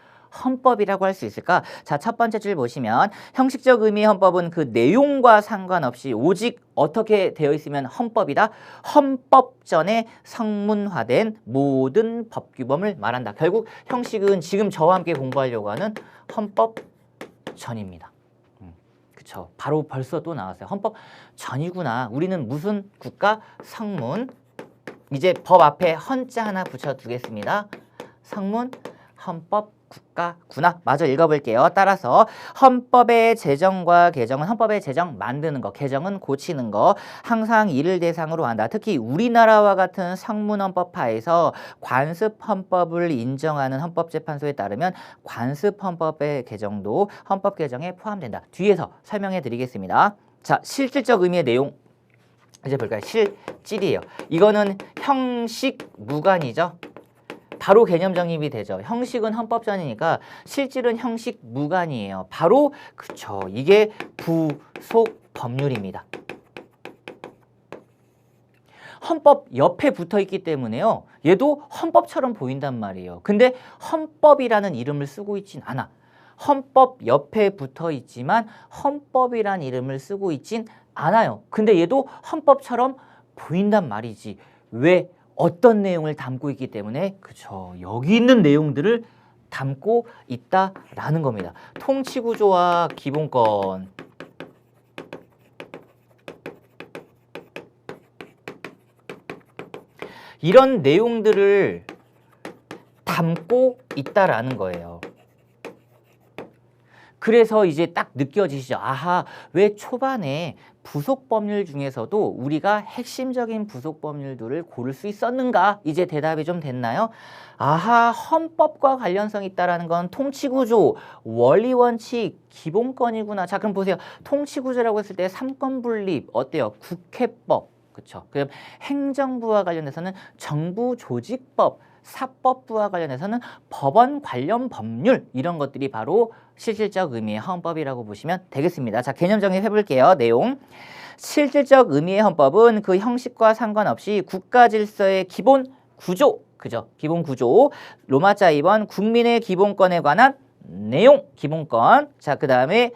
헌법이라고 할 수 있을까? 자, 첫 번째 줄 보시면 형식적 의미의 헌법은 그 내용과 상관없이 오직 어떻게 되어 있으면 헌법이다? 헌법 전에 성문화된 모든 법규범을 말한다. 결국 형식은 지금 저와 함께 공부하려고 하는 헌법 전입니다. 그쵸? 바로 벌써 또 나왔어요. 헌법 전이구나. 우리는 무슨 국가? 성문. 이제 법 앞에 헌자 하나 붙여두겠습니다. 성문, 헌법, 국가구나. 마저 읽어볼게요. 따라서 헌법의 제정과 개정은 헌법의 제정 만드는 거, 개정은 고치는 거, 항상 이를 대상으로 한다. 특히 우리나라와 같은 성문헌법하에서 관습헌법을 인정하는 헌법재판소에 따르면 관습헌법의 개정도 헌법 개정에 포함된다. 뒤에서 설명해 드리겠습니다. 자, 실질적 의미의 내용 이제 볼까요? 실질이에요. 이거는 형식 무관이죠. 바로 개념 정립이 되죠. 형식은 헌법전이니까 실질은 형식 무관이에요. 바로 그쵸. 이게 부속 법률입니다. 헌법 옆에 붙어 있기 때문에요. 얘도 헌법처럼 보인단 말이에요. 근데 헌법이라는 이름을 쓰고 있진 않아. 헌법 옆에 붙어 있지만 헌법이란 이름을 쓰고 있진 않아요. 근데 얘도 헌법처럼 보인단 말이지. 왜? 어떤 내용을 담고 있기 때문에 그쵸. 여기 있는 내용들을 담고 있다라는 겁니다. 통치구조와 기본권. 이런 내용들을 담고 있다라는 거예요. 그래서 이제 딱 느껴지시죠? 아하, 왜 초반에 부속 법률 중에서도 우리가 핵심적인 부속 법률들을 고를 수 있었는가? 이제 대답이 좀 됐나요? 아하, 헌법과 관련성이 있다는 건 통치구조, 원리원칙, 기본권이구나. 자, 그럼 보세요. 통치구조라고 했을 때 삼권분립 어때요? 국회법, 그렇죠? 그럼 행정부와 관련해서는 정부조직법, 사법부와 관련해서는 법원 관련 법률, 이런 것들이 바로 실질적 의미의 헌법이라고 보시면 되겠습니다. 자, 개념 정립해 볼게요. 내용. 실질적 의미의 헌법은 그 형식과 상관없이 국가 질서의 기본 구조, 그죠? 기본 구조. 로마자 2번 국민의 기본권에 관한 내용, 기본권. 자, 그 다음에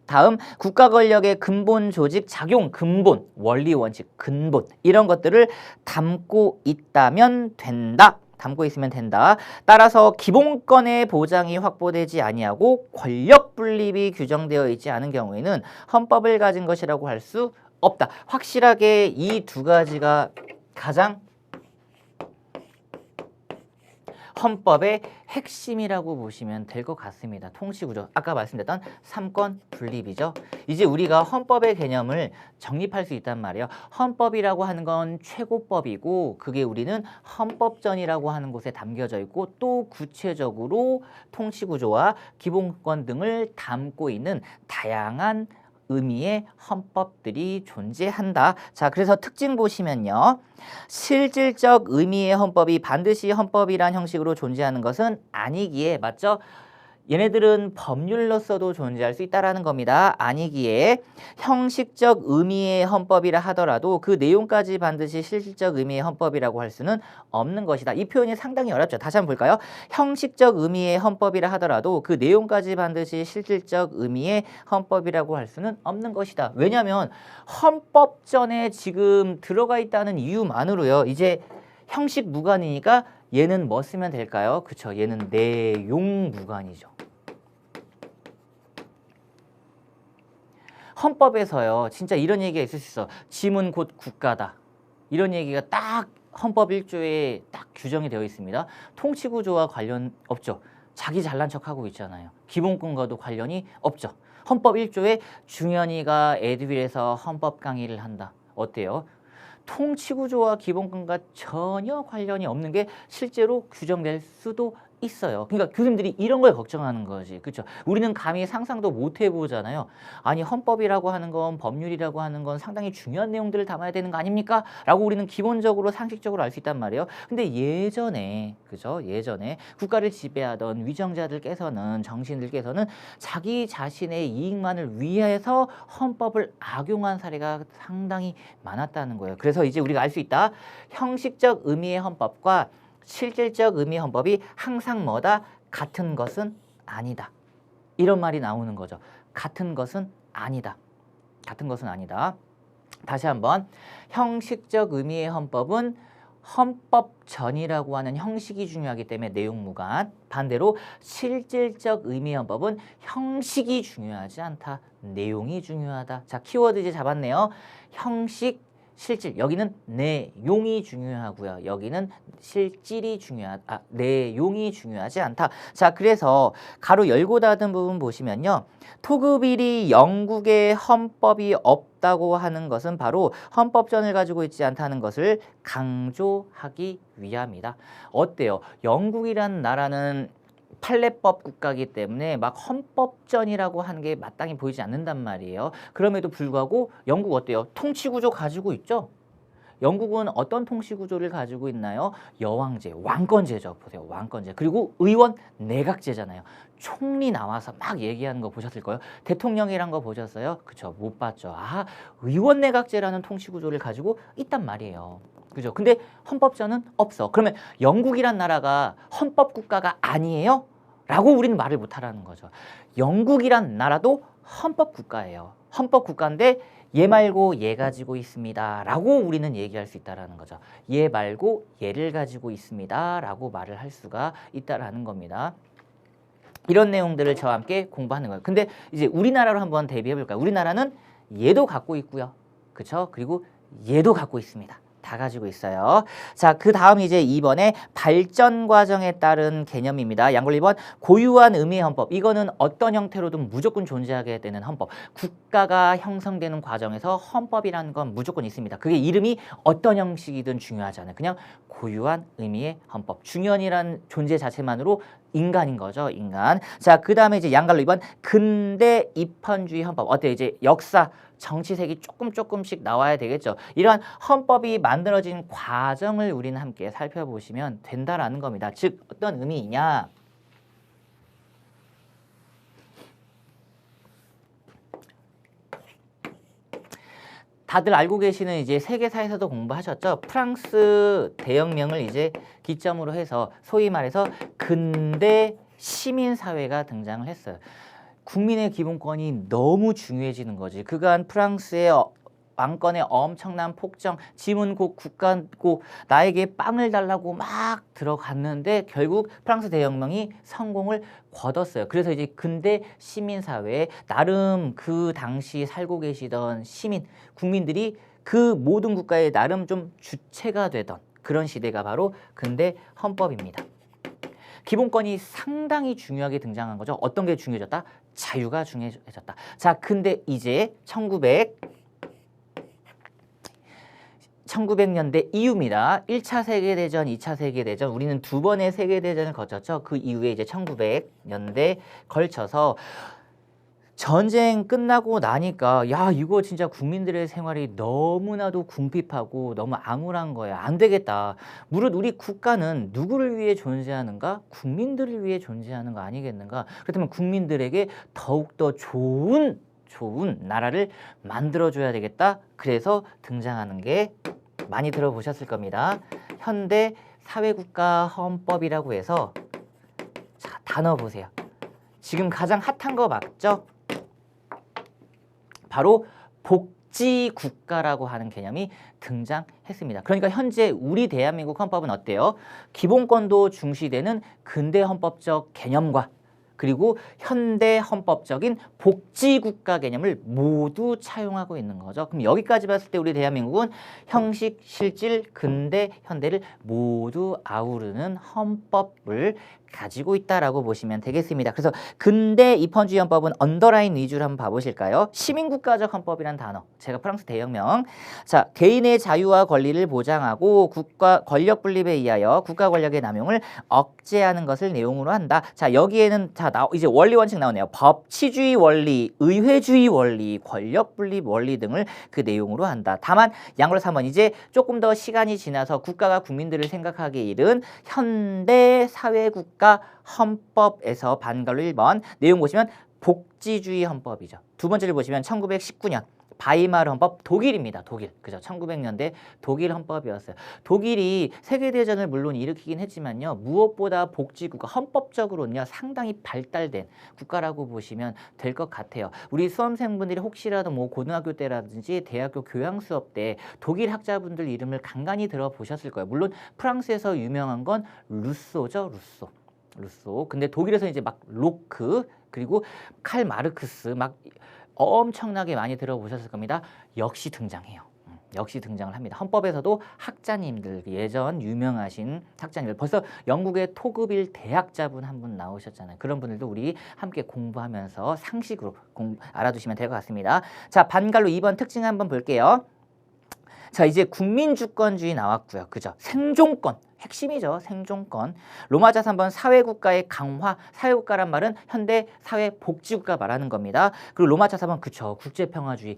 다음 국가 권력의 근본 조직 작용 근본 원리 원칙 근본 이런 것들을 담고 있다면 된다. 담고 있으면 된다. 따라서 기본권의 보장이 확보되지 아니하고 권력 분립이 규정되어 있지 않은 경우에는 헌법을 가진 것이라고 할 수 없다. 확실하게 이 두 가지가 가장 헌법의 핵심이라고 보시면 될 것 같습니다. 통치구조, 아까 말씀드렸던 삼권 분립이죠. 이제 우리가 헌법의 개념을 정립할 수 있단 말이에요. 헌법이라고 하는 건 최고법이고 그게 우리는 헌법전이라고 하는 곳에 담겨져 있고 또 구체적으로 통치구조와 기본권 등을 담고 있는 다양한 의미의 헌법들이 존재한다. 자, 그래서 특징 보시면요. 실질적 의미의 헌법이 반드시 헌법이란 형식으로 존재하는 것은 아니기에, 맞죠? 얘네들은 법률로서도 존재할 수 있다라는 겁니다. 아니기에 형식적 의미의 헌법이라 하더라도 그 내용까지 반드시 실질적 의미의 헌법이라고 할 수는 없는 것이다. 이 표현이 상당히 어렵죠. 다시 한번 볼까요? 형식적 의미의 헌법이라 하더라도 그 내용까지 반드시 실질적 의미의 헌법이라고 할 수는 없는 것이다. 왜냐하면 헌법전에 지금 들어가 있다는 이유만으로요. 이제 형식 무관이니까 얘는 뭐 쓰면 될까요? 그쵸? 얘는 내용 무관이죠. 헌법에서요. 진짜 이런 얘기가 있을 수 있어. 짐은 곧 국가다. 이런 얘기가 딱 헌법 1조에 딱 규정이 되어 있습니다. 통치구조와 관련 없죠. 자기 잘난 척하고 있잖아요. 기본권과도 관련이 없죠. 헌법 1조에 중현이가 에듀윌에서 헌법 강의를 한다. 어때요? 통치구조와 기본권과 전혀 관련이 없는 게 실제로 규정될 수도 있어요. 그러니까 교수님들이 이런 걸 걱정하는 거지. 그렇죠? 우리는 감히 상상도 못 해보잖아요. 아니 헌법이라고 하는 건 법률이라고 하는 건 상당히 중요한 내용들을 담아야 되는 거 아닙니까? 라고 우리는 기본적으로 상식적으로 알 수 있단 말이에요. 근데 예전에 그죠? 예전에 국가를 지배하던 위정자들께서는 정신들께서는 자기 자신의 이익만을 위해서 헌법을 악용한 사례가 상당히 많았다는 거예요. 그래서 이제 우리가 알 수 있다. 형식적 의미의 헌법과 실질적 의미의 헌법이 항상 뭐다? 같은 것은 아니다. 이런 말이 나오는 거죠. 같은 것은 아니다. 같은 것은 아니다. 다시 한번 형식적 의미의 헌법은 헌법전이라고 하는 형식이 중요하기 때문에 내용 무관. 반대로 실질적 의미의 헌법은 형식이 중요하지 않다. 내용이 중요하다. 자, 키워드 이제 잡았네요. 형식, 실질. 여기는 내용이 중요하고요. 여기는 실질이 내용이 중요하지 않다. 자, 그래서 가로 열고 닫은 부분 보시면요. 토급일이 영국의 헌법이 없다고 하는 것은 바로 헌법전을 가지고 있지 않다는 것을 강조하기 위함이다. 어때요? 영국이란 나라는 판례법 국가이기 때문에 막 헌법전이라고 하는 게 마땅히 보이지 않는단 말이에요. 그럼에도 불구하고 영국 어때요? 통치구조 가지고 있죠? 영국은 어떤 통치구조를 가지고 있나요? 여왕제, 왕권제죠. 보세요. 왕권제. 그리고 의원 내각제잖아요. 총리 나와서 막 얘기하는 거 보셨을 거예요. 대통령이란 거 보셨어요? 그쵸? 못 봤죠. 아, 의원 내각제라는 통치구조를 가지고 있단 말이에요. 그죠? 근데 헌법전은 없어. 그러면 영국이란 나라가 헌법 국가가 아니에요? 라고 우리는 말을 못하라는 거죠. 영국이란 나라도 헌법 국가예요. 헌법 국가인데 얘 말고 얘 가지고 있습니다. 라고 우리는 얘기할 수 있다는 거죠. 얘 말고 얘를 가지고 있습니다. 라고 말을 할 수가 있다는 겁니다. 이런 내용들을 저와 함께 공부하는 거예요. 근데 이제 우리나라로 한번 대비해 볼까요? 우리나라는 얘도 갖고 있고요. 그렇죠? 그리고 얘도 갖고 있습니다. 다 가지고 있어요. 자, 그 다음 이제 2번에 발전 과정에 따른 개념입니다. 양골 2번 고유한 의미의 헌법. 이거는 어떤 형태로든 무조건 존재하게 되는 헌법. 국가가 형성되는 과정에서 헌법이라는 건 무조건 있습니다. 그게 이름이 어떤 형식이든 중요하지 않아요. 그냥 고유한 의미의 헌법. 중현이란 존재 자체만으로 인간인 거죠. 인간. 자, 그 다음에 이제 양갈로 2번 근대 입헌주의 헌법. 어때요? 이제 역사 정치색이 조금씩 나와야 되겠죠. 이러한 헌법이 만들어진 과정을 우리는 함께 살펴보시면 된다라는 겁니다. 즉 어떤 의미이냐? 다들 알고 계시는 이제 세계사에서도 공부하셨죠? 프랑스 대혁명을 이제 기점으로 해서 소위 말해서 근대 시민사회가 등장을 했어요. 국민의 기본권이 너무 중요해지는 거지. 그간 프랑스의 왕권의 엄청난 폭정, 지문고 국가고 나에게 빵을 달라고 막 들어갔는데 결국 프랑스 대혁명이 성공을 거뒀어요. 그래서 이제 근대 시민사회에 나름 그 당시 살고 계시던 시민, 국민들이 그 모든 국가에 나름 좀 주체가 되던 그런 시대가 바로 근대 헌법입니다. 기본권이 상당히 중요하게 등장한 거죠. 어떤 게 중요해졌다? 자유가 중요해졌다. 자, 근데 이제 1900년대 이후입니다. 1차 세계대전, 2차 세계대전, 우리는 두 번의 세계대전을 거쳤죠. 그 이후에 이제 1900년대 걸쳐서 전쟁 끝나고 나니까 야 이거 진짜 국민들의 생활이 너무나도 궁핍하고 너무 암울한 거야. 안 되겠다. 무릇 우리 국가는 누구를 위해 존재하는가? 국민들을 위해 존재하는 거 아니겠는가? 그렇다면 국민들에게 더욱더 좋은 나라를 만들어줘야 되겠다. 그래서 등장하는 게 많이 들어보셨을 겁니다. 현대 사회국가 헌법이라고 해서 자 단어 보세요. 지금 가장 핫한 거 맞죠? 바로 복지국가라고 하는 개념이 등장했습니다. 그러니까 현재 우리 대한민국 헌법은 어때요? 기본권도 중시되는 근대 헌법적 개념과 그리고 현대 헌법적인 복지국가 개념을 모두 차용하고 있는 거죠. 그럼 여기까지 봤을 때 우리 대한민국은 형식, 실질, 근대, 현대를 모두 아우르는 헌법을 가지고 있다라고 보시면 되겠습니다. 그래서 근대 입헌주의 헌법은 언더라인 위주로 한번 봐보실까요? 시민국가적 헌법이란 단어. 제가 프랑스 대혁명. 자, 개인의 자유와 권리를 보장하고 국가 권력 분립에 의하여 국가 권력의 남용을 억제하는 것을 내용으로 한다. 자, 여기에는 이제 원리 원칙 나오네요. 법치주의 원리, 의회주의 원리, 권력 분립 원리 등을 그 내용으로 한다. 다만 양으로 3번 이제 조금 더 시간이 지나서 국가가 국민들을 생각하기에 이른 현대 사회국가 헌법에서 반갈로 1번 내용 보시면 복지주의 헌법이죠. 두 번째를 보시면 1919년 바이마르 헌법 독일입니다. 독일. 그죠? 1900년대 독일 헌법이었어요. 독일이 세계대전을 물론 일으키긴 했지만요. 무엇보다 복지국가 헌법적으로는요. 상당히 발달된 국가라고 보시면 될 것 같아요. 우리 수험생분들이 혹시라도 뭐 고등학교 때라든지 대학교 교양 수업 때 독일 학자분들 이름을 간간히 들어보셨을 거예요. 물론 프랑스에서 유명한 건 루소죠. 루소. 근데 독일에서 이제 막 로크 그리고 칼 마르크스 막 엄청나게 많이 들어보셨을 겁니다. 역시 등장해요. 역시 등장을 합니다. 헌법에서도 학자님들 예전 유명하신 학자님들 벌써 영국의 토급일 대학자분 한 분 나오셨잖아요. 그런 분들도 우리 함께 공부하면서 상식으로 알아두시면 될 것 같습니다. 자, 반갈로 2번 특징 한번 볼게요. 자, 이제 국민주권주의 나왔고요. 그죠? 생존권. 핵심이죠. 생존권. 로마자 3번 사회국가의 강화. 사회국가란 말은 현대 사회복지국가 말하는 겁니다. 그리고 로마자 4번 그쵸. 국제평화주의.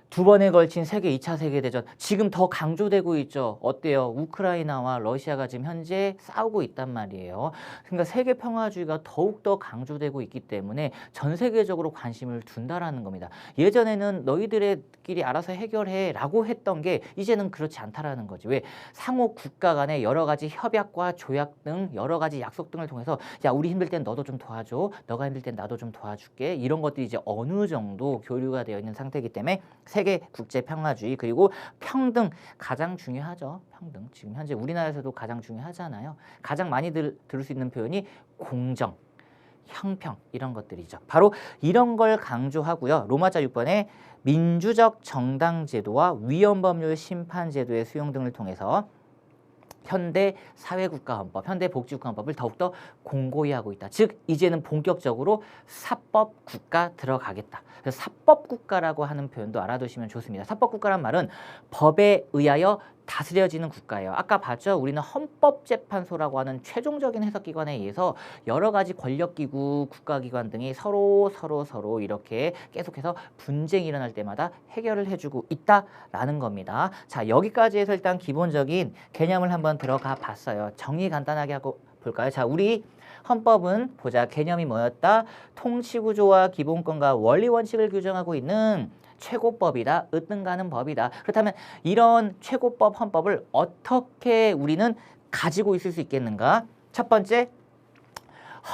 두 번에 걸친 세계 2차 세계대전 지금 더 강조되고 있죠. 어때요? 우크라이나와 러시아가 지금 현재 싸우고 있단 말이에요. 그러니까 세계 평화주의가 더욱더 강조되고 있기 때문에 전 세계적으로 관심을 둔다라는 겁니다. 예전에는 너희들끼리 알아서 해결해 라고 했던 게 이제는 그렇지 않다라는 거지. 왜? 상호 국가 간의 여러 가지 협약과 조약 등 여러 가지 약속 등을 통해서 야 우리 힘들 땐 너도 좀 도와줘. 너가 힘들 땐 나도 좀 도와줄게. 이런 것들이 이제 어느 정도 교류가 되어 있는 상태이기 때문에 세계 국제 평화주의 그리고 평등 가장 중요하죠. 평등 지금 현재 우리나라에서도 가장 중요하잖아요. 가장 많이 들을 수 있는 표현이 공정, 형평 이런 것들이죠. 바로 이런 걸 강조하고요. 로마자 6번에 민주적 정당제도와 위헌법률 심판제도의 수용 등을 통해서 현대 사회국가헌법, 현대 복지국가헌법을 더욱더 공고히 하고 있다. 즉 이제는 본격적으로 사법국가 들어가겠다. 그래서 사법국가라고 하는 표현도 알아두시면 좋습니다. 사법국가란 말은 법에 의하여 다스려지는 국가예요. 아까 봤죠? 우리는 헌법재판소라고 하는 최종적인 해석기관에 의해서 여러 가지 권력기구, 국가기관 등이 서로 이렇게 계속해서 분쟁이 일어날 때마다 해결을 해주고 있다라는 겁니다. 자, 여기까지 해서 일단 기본적인 개념을 한번 들어가 봤어요. 정리 간단하게 하고 볼까요? 자, 우리 헌법은 보자. 개념이 뭐였다? 통치구조와 기본권과 원리 원칙을 규정하고 있는 최고법이다. 으뜸가는 법이다. 그렇다면 이런 최고법 헌법을 어떻게 우리는 가지고 있을 수 있겠는가? 첫 번째,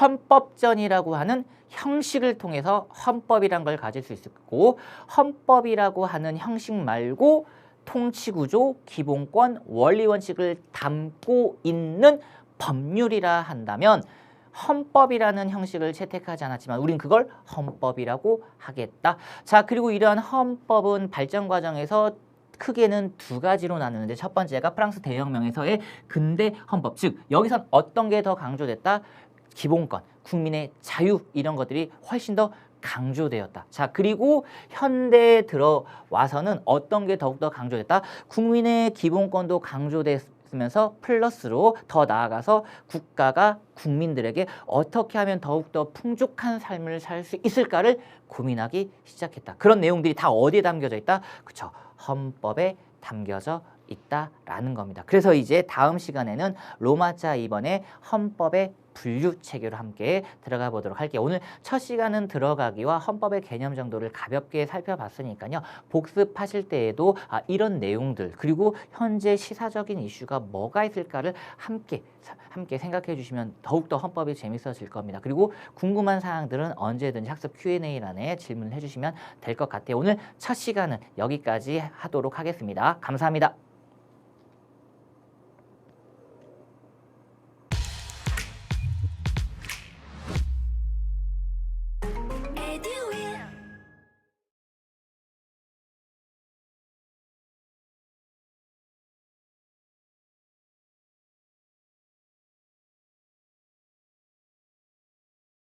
헌법전이라고 하는 형식을 통해서 헌법이란 걸 가질 수 있고 헌법이라고 하는 형식 말고 통치구조, 기본권, 원리원칙을 담고 있는 법률이라 한다면 헌법이라는 형식을 채택하지 않았지만 우린 그걸 헌법이라고 하겠다. 자, 그리고 이러한 헌법은 발전 과정에서 크게는 두 가지로 나누는데 첫 번째가 프랑스 대혁명에서의 근대 헌법, 즉 여기선 어떤 게 더 강조됐다? 기본권, 국민의 자유 이런 것들이 훨씬 더 강조되었다. 자, 그리고 현대에 들어와서는 어떤 게 더욱더 강조됐다? 국민의 기본권도 강조됐으면서 플러스로 더 나아가서 국가가 국민들에게 어떻게 하면 더욱더 풍족한 삶을 살 수 있을까를 고민하기 시작했다. 그런 내용들이 다 어디에 담겨져 있다? 그쵸, 헌법에 담겨져 있다라는 겁니다. 그래서 이제 다음 시간에는 로마자 2번의 헌법의 분류 체계로 함께 들어가 보도록 할게요. 오늘 첫 시간은 들어가기와 헌법의 개념 정도를 가볍게 살펴봤으니까요. 복습하실 때에도 이런 내용들 그리고 현재 시사적인 이슈가 뭐가 있을까를 함께 생각해 주시면 더욱더 헌법이 재밌어질 겁니다. 그리고 궁금한 사항들은 언제든지 학습 Q&A란에 질문을 해주시면 될 것 같아요. 오늘 첫 시간은 여기까지 하도록 하겠습니다. 감사합니다.